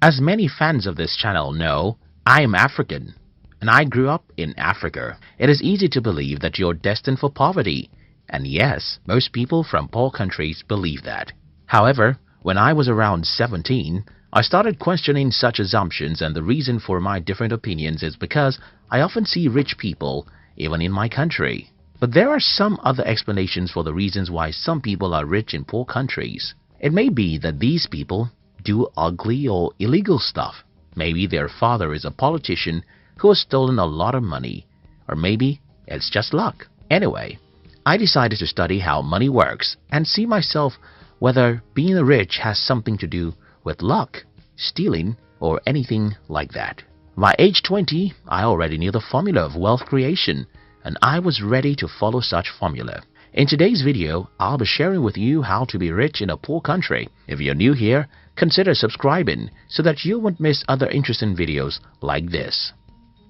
As many fans of this channel know, I am African, and I grew up in Africa. It is easy to believe that you're destined for poverty, and yes, most people from poor countries believe that. However, when I was around 17, I started questioning such assumptions, and the reason for my different opinions is because I often see rich people even in my country. But there are some other explanations for the reasons why some people are rich in poor countries. It may be that these people do ugly or illegal stuff. Maybe their father is a politician who has stolen a lot of money, or maybe it's just luck. Anyway, I decided to study how money works and see myself whether being rich has something to do with luck, stealing, or anything like that. By age 20, I already knew the formula of wealth creation, and I was ready to follow such formula. In today's video, I'll be sharing with you how to be rich in a poor country. If you're new here, consider subscribing so that you won't miss other interesting videos like this.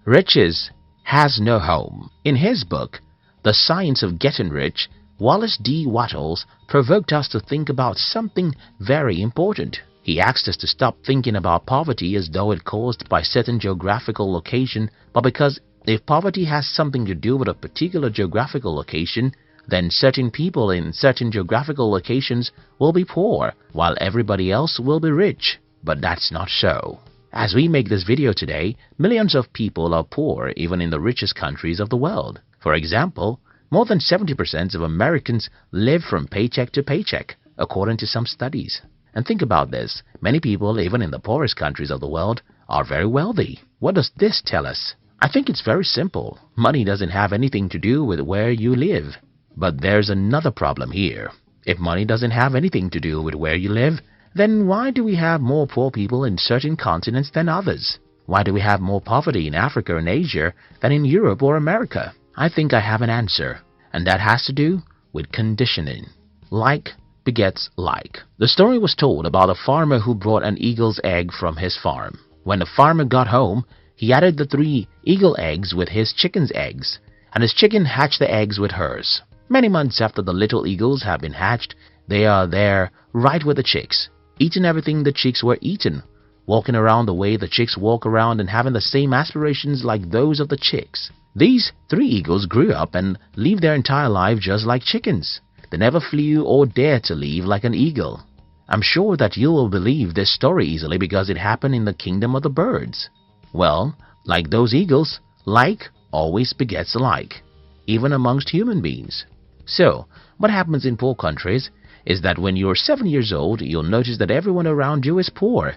Riches has no home. In his book, The Science of Getting Rich, Wallace D. Wattles provoked us to think about something very important. He asked us to stop thinking about poverty as though it caused by certain geographical location, but because if poverty has something to do with a particular geographical location, then certain people in certain geographical locations will be poor, while everybody else will be rich. But that's not so. As we make this video today, millions of people are poor even in the richest countries of the world. For example, more than 70% of Americans live from paycheck to paycheck, according to some studies. And think about this, many people even in the poorest countries of the world are very wealthy. What does this tell us? I think it's very simple. Money doesn't have anything to do with where you live. But there's another problem here. If money doesn't have anything to do with where you live, then why do we have more poor people in certain continents than others? Why do we have more poverty in Africa and Asia than in Europe or America? I think I have an answer, and that has to do with conditioning. Like begets like. The story was told about a farmer who brought an eagle's egg from his farm. When the farmer got home, he added the 3 eagle eggs with his chicken's eggs, and his chicken hatched the eggs with hers. Many months after the little eagles have been hatched, they are there right with the chicks, eating everything the chicks were eaten, walking around the way the chicks walk around and having the same aspirations like those of the chicks. These 3 eagles grew up and lived their entire life just like chickens. They never flew or dared to live like an eagle. I'm sure that you will believe this story easily because it happened in the kingdom of the birds. Well, like those eagles, like always begets like, even amongst human beings. So, what happens in poor countries is that when you're 7 years old, you'll notice that everyone around you is poor.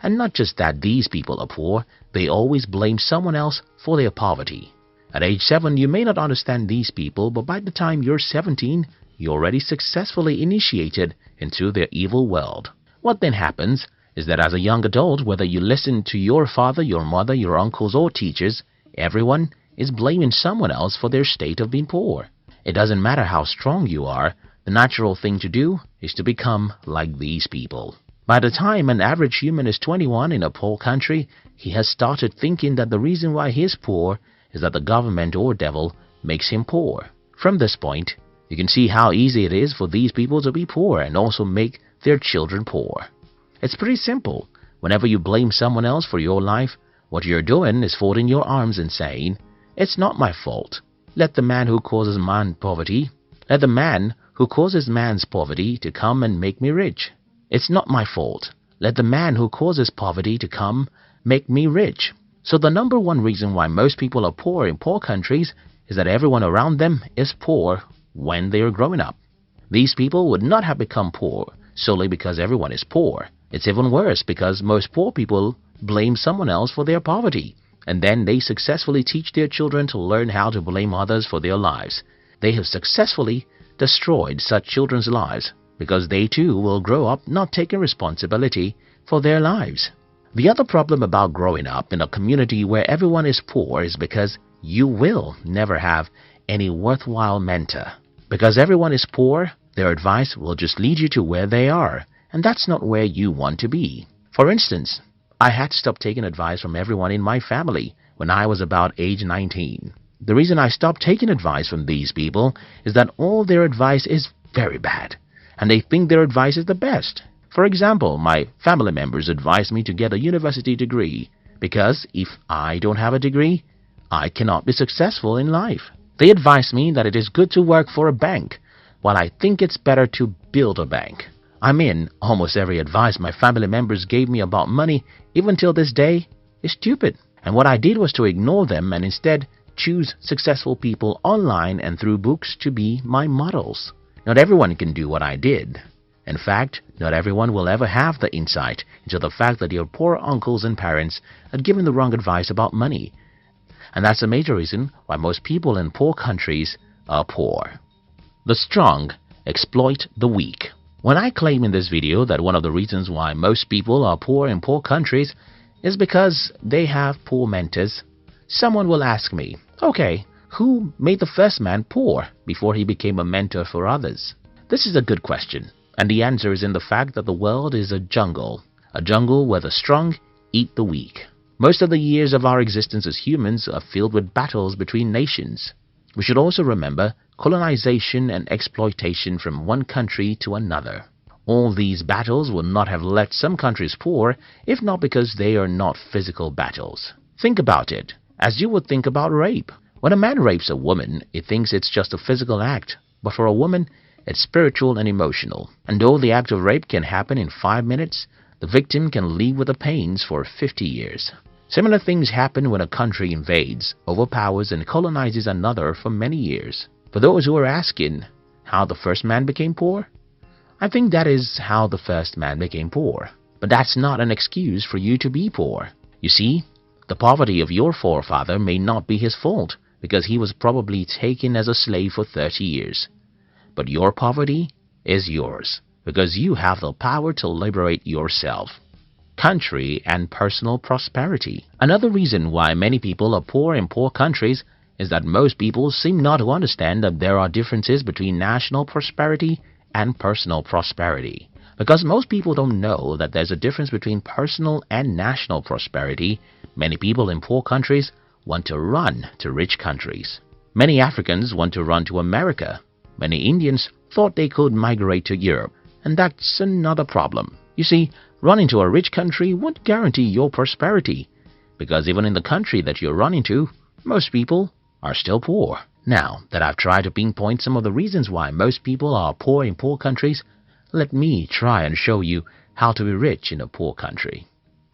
And not just that these people are poor, they always blame someone else for their poverty. At age 7, you may not understand these people, but by the time you're 17, you're already successfully initiated into their evil world. What then happens is that as a young adult, whether you listen to your father, your mother, your uncles or teachers, everyone is blaming someone else for their state of being poor. It doesn't matter how strong you are, the natural thing to do is to become like these people. By the time an average human is 21 in a poor country, he has started thinking that the reason why he is poor is that the government or devil makes him poor. From this point, you can see how easy it is for these people to be poor and also make their children poor. It's pretty simple. Whenever you blame someone else for your life, what you're doing is folding your arms and saying, "It's not my fault. Let the man who causes man's poverty to come and make me rich. It's not my fault. Let the man who causes poverty to come make me rich." So the number one reason why most people are poor in poor countries is that everyone around them is poor when they are growing up. These people would not have become poor solely because everyone is poor. It's even worse because most poor people blame someone else for their poverty, and then they successfully teach their children to learn how to blame others for their lives. They have successfully destroyed such children's lives because they too will grow up not taking responsibility for their lives. The other problem about growing up in a community where everyone is poor is because you will never have any worthwhile mentor. Because everyone is poor, their advice will just lead you to where they are, and that's not where you want to be. For instance, I had to stop taking advice from everyone in my family when I was about age 19. The reason I stopped taking advice from these people is that all their advice is very bad, and they think their advice is the best. For example, my family members advise me to get a university degree because if I don't have a degree, I cannot be successful in life. They advise me that it is good to work for a bank, while I think it's better to build a bank. I mean, almost every advice my family members gave me about money, even till this day, is stupid. And what I did was to ignore them and instead choose successful people online and through books to be my models. Not everyone can do what I did. In fact, not everyone will ever have the insight into the fact that your poor uncles and parents had given the wrong advice about money. And that's a major reason why most people in poor countries are poor. The strong exploit the weak. When I claim in this video that one of the reasons why most people are poor in poor countries is because they have poor mentors, someone will ask me, okay, who made the first man poor before he became a mentor for others? This is a good question, and the answer is in the fact that the world is a jungle where the strong eat the weak. Most of the years of our existence as humans are filled with battles between nations. We should also remember colonization and exploitation from one country to another. All these battles would not have left some countries poor if not because they are not physical battles. Think about it, as you would think about rape. When a man rapes a woman, he thinks it's just a physical act, but for a woman, it's spiritual and emotional. And though the act of rape can happen in 5 minutes, the victim can live with the pains for 50 years. Similar things happen when a country invades, overpowers, and colonizes another for many years. For those who are asking how the first man became poor, I think that is how the first man became poor. But that's not an excuse for you to be poor. You see, the poverty of your forefather may not be his fault because he was probably taken as a slave for 30 years. But your poverty is yours because you have the power to liberate yourself. Country and personal prosperity. Another reason why many people are poor in poor countries is that most people seem not to understand that there are differences between national prosperity and personal prosperity. Because most people don't know that there's a difference between personal and national prosperity, many people in poor countries want to run to rich countries. Many Africans want to run to America. Many Indians thought they could migrate to Europe, and that's another problem. You see, running to a rich country won't guarantee your prosperity, because even in the country that you're running to, most people are still poor. Now that I've tried to pinpoint some of the reasons why most people are poor in poor countries, let me try and show you how to be rich in a poor country.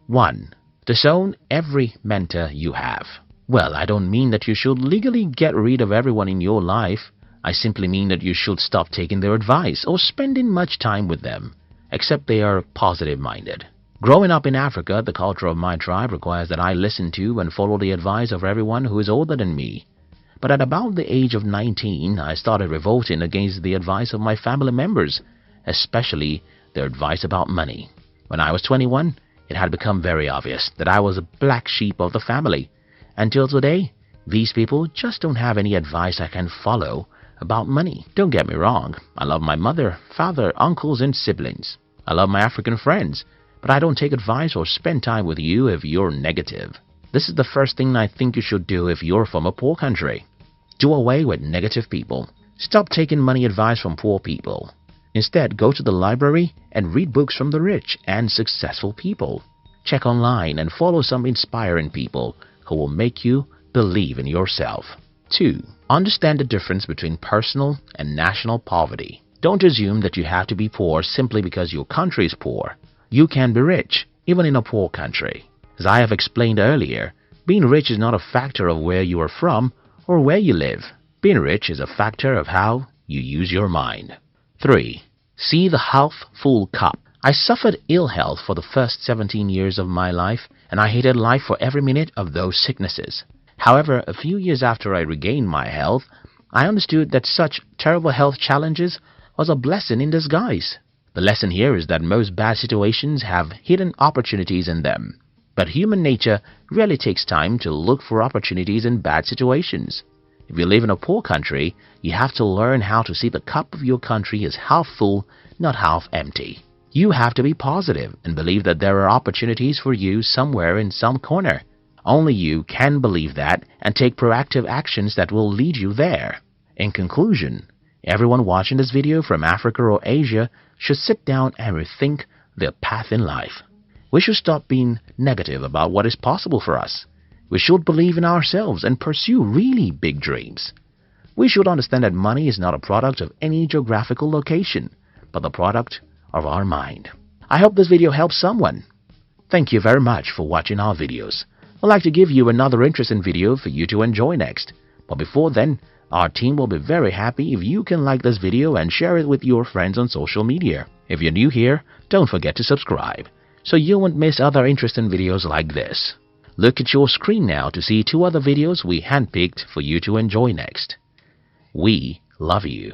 1. Disown every mentor you have. Well, I don't mean that you should legally get rid of everyone in your life. I simply mean that you should stop taking their advice or spending much time with them, except they are positive-minded. Growing up in Africa, the culture of my tribe requires that I listen to and follow the advice of everyone who is older than me. But at about the age of 19, I started revolting against the advice of my family members, especially their advice about money. When I was 21, it had become very obvious that I was a black sheep of the family. Until today, these people just don't have any advice I can follow about money. Don't get me wrong, I love my mother, father, uncles, and siblings. I love my African friends, but I don't take advice or spend time with you if you're negative. This is the first thing I think you should do if you're from a poor country. Do away with negative people. Stop taking money advice from poor people. Instead, go to the library and read books from the rich and successful people. Check online and follow some inspiring people who will make you believe in yourself. 2. Understand the difference between personal and national poverty. Don't assume that you have to be poor simply because your country is poor. You can be rich, even in a poor country. As I have explained earlier, being rich is not a factor of where you are from or where you live. Being rich is a factor of how you use your mind. 3. See the half-full cup. I suffered ill health for the first 17 years of my life, and I hated life for every minute of those sicknesses. However, a few years after I regained my health, I understood that such terrible health challenges was a blessing in disguise. The lesson here is that most bad situations have hidden opportunities in them. But human nature really takes time to look for opportunities in bad situations. If you live in a poor country, you have to learn how to see the cup of your country as half full, not half empty. You have to be positive and believe that there are opportunities for you somewhere in some corner. Only you can believe that and take proactive actions that will lead you there. In conclusion, everyone watching this video from Africa or Asia should sit down and rethink their path in life. We should stop being negative about what is possible for us. We should believe in ourselves and pursue really big dreams. We should understand that money is not a product of any geographical location, but the product of our mind. I hope this video helps someone. Thank you very much for watching our videos. I'd like to give you another interesting video for you to enjoy next. But before then, our team will be very happy if you can like this video and share it with your friends on social media. If you're new here, don't forget to subscribe, so you won't miss other interesting videos like this. Look at your screen now to see 2 other videos we handpicked for you to enjoy next. We love you.